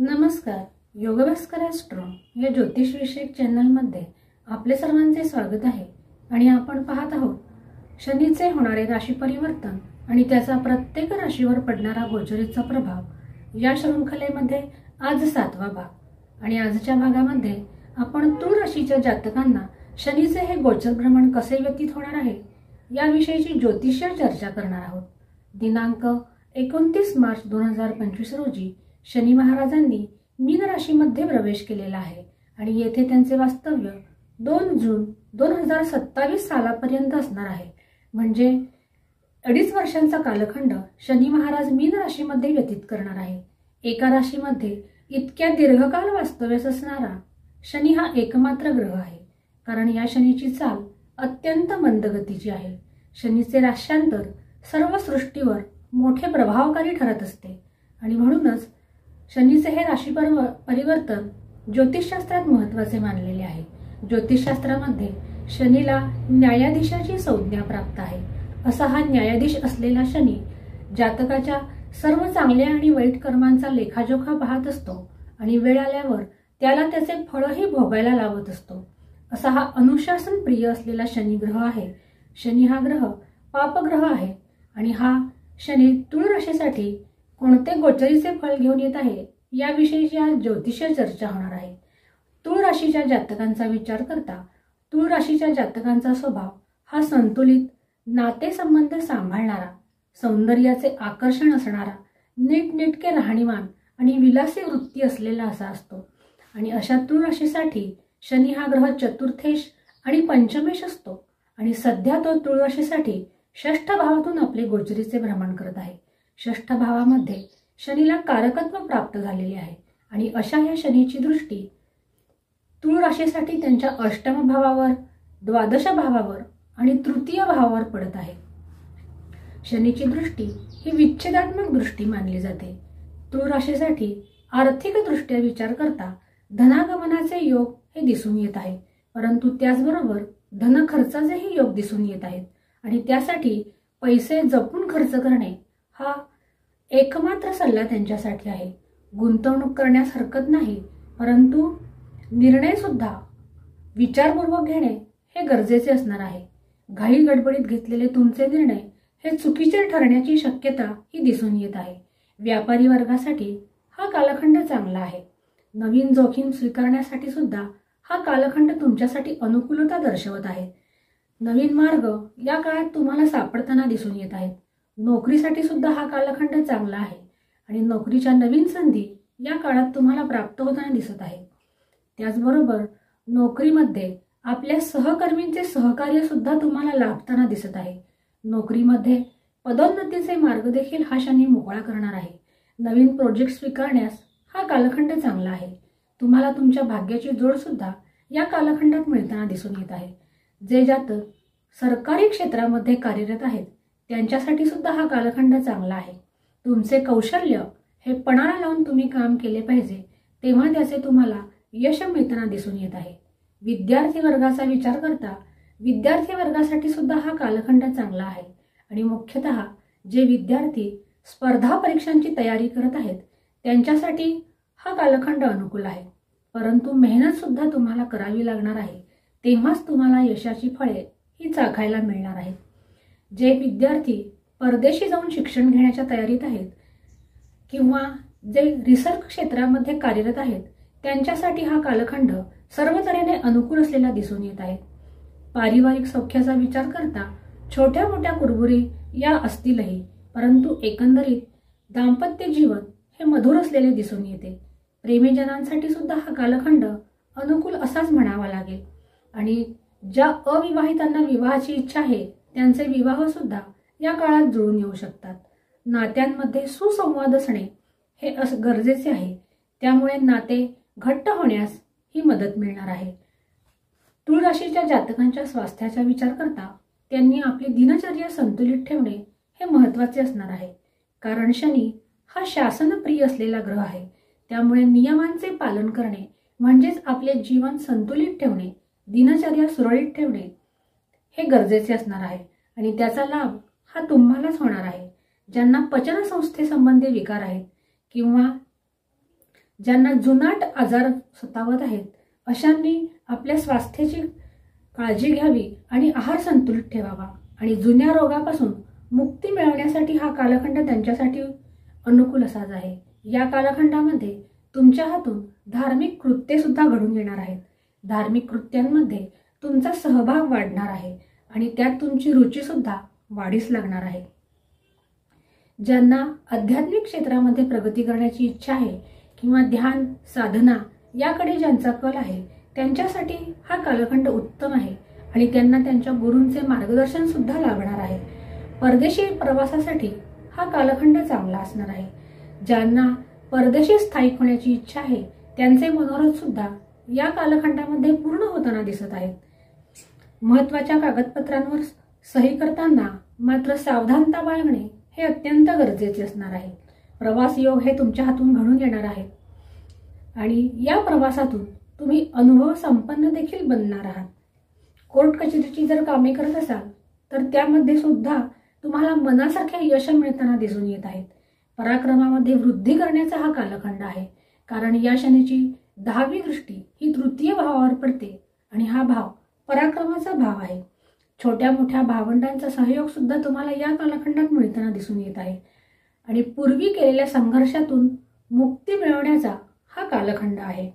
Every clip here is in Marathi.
नमस्कार. योगभास्कर ॲस्ट्रो या ज्योतिष विषयक चॅनलमध्ये आपले सर्वांचे स्वागत आहे आणि आपण पाहत आहोत शनीचे होणारे राशी परिवर्तन आणि त्याचा प्रत्येक राशीवर पडणारा गोचरीचा प्रभाव या शृंखलेमध्ये आज 7वा भाग. आणि आजच्या भागामध्ये आपण तुळ राशीच्या जातकांना शनीचे हे गोचर भ्रमण कसे व्यतीत होणार आहे याविषयीची ज्योतिषीय चर्चा करणार आहोत. दिनांक 29 मार्च 2025 रोजी शनी महाराजांनी मीन राशीमध्ये प्रवेश केलेला आहे आणि येथे त्यांचे वास्तव्य 2 जून 2027 सालापर्यंत असणार आहे. म्हणजे 2.5 वर्षांचा कालखंड शनी महाराज मीन राशीमध्ये व्यतीत करणार आहे. एका राशीमध्ये इतक्या दीर्घकाल वास्तव्यास असणारा शनी हा एकमात्र ग्रह आहे, कारण या शनीची चाल अत्यंत मंदगतीची आहे. शनीचे राश्यांतर सर्व सृष्टीवर मोठे प्रभावकारी ठरत असते आणि म्हणूनच शनीचे हे राशी परिवर्तन ज्योतिषशास्त्रात महत्त्वाचे मानलेले आहे. ज्योतिषशास्त्रामध्ये शनीला न्यायाधीशाची संज्ञा प्राप्त आहे. असा हा न्यायाधीश असलेला शनी जातकाच्या सर्व चांगल्या आणि वाईट कर्मांचा लेखाजोखा पाहत असतो आणि वेळ आल्यावर त्याला त्याचे फळही भोगायला लावत असतो. असा हा अनुशासन प्रिय असलेला शनी ग्रह आहे. शनी हा ग्रह पापग्रह आहे आणि हा शनी तुळ राशीसाठी कोणते गोचरीचे फळ घेऊन येत आहे याविषयीची आज ज्योतिषीय चर्चा होणार आहे. तुळ राशीच्या जातकांचा विचार करता तुळ राशीच्या जातकांचा स्वभाव हा संतुलित, नातेसंबंध सांभाळणारा, सौंदर्याचे आकर्षण असणारा, नीटनेटके राहणीमान आणि विलासी वृत्ती असलेला असा असतो. आणि अशा तुळ राशीसाठी शनी हा ग्रह चतुर्थेश आणि पंचमेश असतो आणि सध्या तो तुळ राशीसाठी 6ठ भावातून आपले गोचरीचे भ्रमण करत आहे. 6ठ भावामध्ये शनीला कारकत्व प्राप्त झालेले आहे आणि अशा या शनीची दृष्टी तुळ राशीसाठी त्यांच्या 8म भावावर, 12 भावावर आणि 3य भावावर पडत आहे. शनीची दृष्टी ही विच्छेदात्मक दृष्टी मानली जाते. तुळ राशीसाठी आर्थिक दृष्ट्या विचार करता धनागमनाचे योग हे दिसून येत आहे, परंतु त्याचबरोबर धन खर्चाचेही योग दिसून येत आहेत आणि त्यासाठी पैसे जपून खर्च करणे हा एकमात्र सल्ला त्यांच्यासाठी आहे. गुंतवणूक करण्यास हरकत नाही, परंतु निर्णय सुद्धा विचारपूर्वक घेणे हे गरजेचे असणार आहे. घाई गडबडीत घेतलेले तुमचे निर्णय हे चुकीचे ठरण्याची शक्यता ही दिसून येत आहे. व्यापारी वर्गासाठी हा कालखंड चांगला आहे. नवीन जोखीम स्वीकारण्यासाठी सुद्धा हा कालखंड तुमच्यासाठी अनुकूलता दर्शवत आहे. नवीन मार्ग या काळात तुम्हाला सापडताना दिसून येत आहेत. नोकरीसाठी सुद्धा हा कालखंड चांगला आहे आणि नोकरीच्या नवीन संधी या काळात तुम्हाला प्राप्त होताना दिसत आहेत. त्याचबरोबर नोकरीमध्ये आपल्या सहकर्मींचे सहकार्य सुद्धा तुम्हाला लाभताना दिसत आहे. नोकरीमध्ये पदोन्नतीचे मार्ग देखील हा शनी मोकळा करणार आहे. नवीन प्रोजेक्ट स्वीकारण्यास हा कालखंड चांगला आहे. तुम्हाला तुमच्या भाग्याची जोड सुद्धा या कालखंडात मिळताना दिसून येत आहे. जे जातक सरकारी क्षेत्रामध्ये कार्यरत आहेत त्यांच्यासाठी सुद्धा हा कालखंड चांगला आहे. तुमचे कौशल्य हे पणाला लावून तुम्ही काम केले पाहिजे, तेव्हा त्याचे तुम्हाला यश मिळताना दिसून येत आहे. विद्यार्थी वर्गाचा विचार करता विद्यार्थी वर्गासाठी सुद्धा हा कालखंड चांगला आहे आणि मुख्यतः जे विद्यार्थी स्पर्धा परीक्षांची तयारी करत आहेत त्यांच्यासाठी हा कालखंड अनुकूल आहे. परंतु मेहनत सुद्धा तुम्हाला करावी लागणार आहे, तेव्हाच तुम्हाला यशाची फळे ही चाखायला मिळणार आहेत. जे विद्यार्थी परदेशी जाऊन शिक्षण घेण्याच्या तयारीत आहेत किंवा जे रिसर्च क्षेत्रामध्ये कार्यरत आहेत त्यांच्यासाठी हा कालखंड सर्व तऱ्हेने अनुकूल असलेला दिसून येत आहे. पारिवारिक सौख्याचा विचार करता छोट्या मोठ्या कुरबुरी या असतीलही, परंतु एकंदरीत दाम्पत्य जीवन हे मधुर असलेले दिसून येते. प्रेमीजनांसाठी सुद्धा हा कालखंड अनुकूल असाच म्हणावा लागेल आणि ज्या अविवाहितांना विवाहाची इच्छा आहे त्यांचे विवाह सुद्धा या काळात जुळून येऊ शकतात. नात्यांमध्ये सुसंवाद असणे हे गरजेचे आहे, त्यामुळे नाते घट्ट होण्यास ही मदत मिळणार आहे. तुळ राशीच्या जातकांच्या स्वास्थ्याचा विचार करता त्यांनी आपली दिनचर्या संतुलित ठेवणे हे महत्त्वाचे असणार आहे, कारण शनी हा शासनप्रिय असलेला ग्रह आहे. त्यामुळे नियमांचे पालन करणे म्हणजेच आपले जीवन संतुलित ठेवणे, दिनचर्या सुरळीत ठेवणे हे गरजेचे असणार आहे आणि त्याचा लाभ हा तुम्हालाच होणार आहे. ज्यांना पचनसंस्थेसंबंधी विकार आहेत किंवा ज्यांना जुनाट आजार सतावत आहेत अशांनी आपल्या स्वास्थ्याची काळजी घ्यावी आणि आहार संतुलित ठेवावा आणि जुन्या रोगापासून मुक्ती मिळवण्यासाठी हा कालखंड त्यांच्यासाठी अनुकूल असाच आहे। या कालखंडामध्ये तुमच्या हातून धार्मिक कृत्ये सुद्धा घडून येणार आहेत। धार्मिक कृत्यांमध्ये तुमचा सहभाग वाढणार आहे आणि त्यात तुमची रुची सुद्धा वाढीस लागणार आहे। ज्यांना आध्यात्मिक क्षेत्रामध्ये प्रगती करण्याची इच्छा आहे किंवा ध्यान साधना याकडे ज्यांचा कल आहे त्यांच्यासाठी हा कालखंड उत्तम आहे आणि त्यांना त्यांच्या गुरूंचे मार्गदर्शन सुद्धा लाभणार आहे। परदेशी प्रवासासाठी हा कालखंड चांगला असणार आहे। ज्यांना परदेशी स्थायिक होण्याची इच्छा आहे त्यांचे मनोरथ सुद्धा या कालखंडामध्ये पूर्ण होताना दिसत आहेत। महत्त्वाच्या कागदपत्रांवर सही करताना मात्र सावधानता बाळगणे हे अत्यंत गरजेचे असणार आहे। प्रवास योग हे तुमच्या हातून घडून येणार आहे आणि या प्रवासातून तुम्ही अनुभव संपन्न देखील बनणार आहात। कोर्ट कचेरीची जर कामे करत असाल तर त्यामध्ये सुद्धा तुम्हाला मनासारखे यश मिळताना दिसून येत आहेत। पराक्रमामध्ये वृद्धी करण्याचा हा कालखंड आहे, कारण या शनीची 10वी दृष्टी ही तृतीय भावावर पडते आणि हा भाव पराक्रमाचा भाव आहे। छोट्या मोठ्या भावंडांचा सहयोग सुद्धा तुम्हाला या कालखंडात मिळताना दिसून येत आहे आणि पूर्वी केलेल्या संघर्षातून मुक्ती मिळवण्याचा हा कालखंड आहे।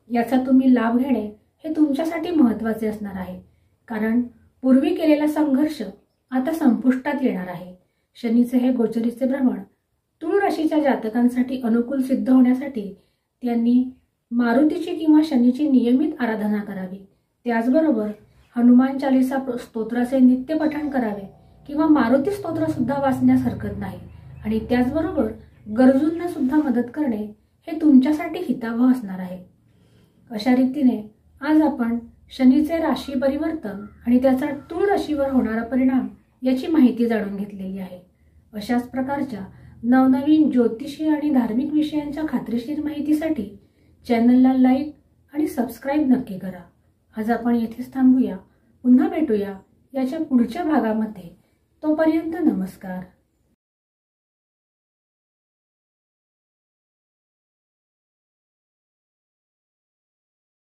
याचा तुम्ही लाभ घेणे हे तुमच्यासाठी महत्त्वाचे असणार आहे, कारण पूर्वी केलेला संघर्ष आता संपुष्टात येणार आहे। शनीचे हे गोचरीचे भ्रमण तुळ राशीच्या जातकांसाठी अनुकूल सिद्ध होण्यासाठी त्यांनी मारुतीची किंवा शनीची नियमित आराधना करावी। त्याचबरोबर हनुमान चालीसा स्तोत्राचे नित्य पठण करावे किंवा मारुती स्तोत्र सुद्धा वाचण्यास हरकत नाही आणि त्याचबरोबर गरजूंना सुद्धा मदत करणे हे तुमच्यासाठी हितावह असणार आहे। अशा रीतीने आज आपण शनीचे राशी परिवर्तन आणि त्याचा तुळ राशीवर होणारा परिणाम याची माहिती जाणून घेतलेली आहे। अशाच प्रकारच्या नवनवीन ज्योतिषी आणि धार्मिक विषयांच्या खात्रीशीर माहितीसाठी चॅनलला लाईक आणि सबस्क्राईब नक्की करा। आज आपण येथेच थांबूया, पुन्हा भेटूया याच्या पुढच्या भागामध्ये। तोपर्यंत नमस्कार।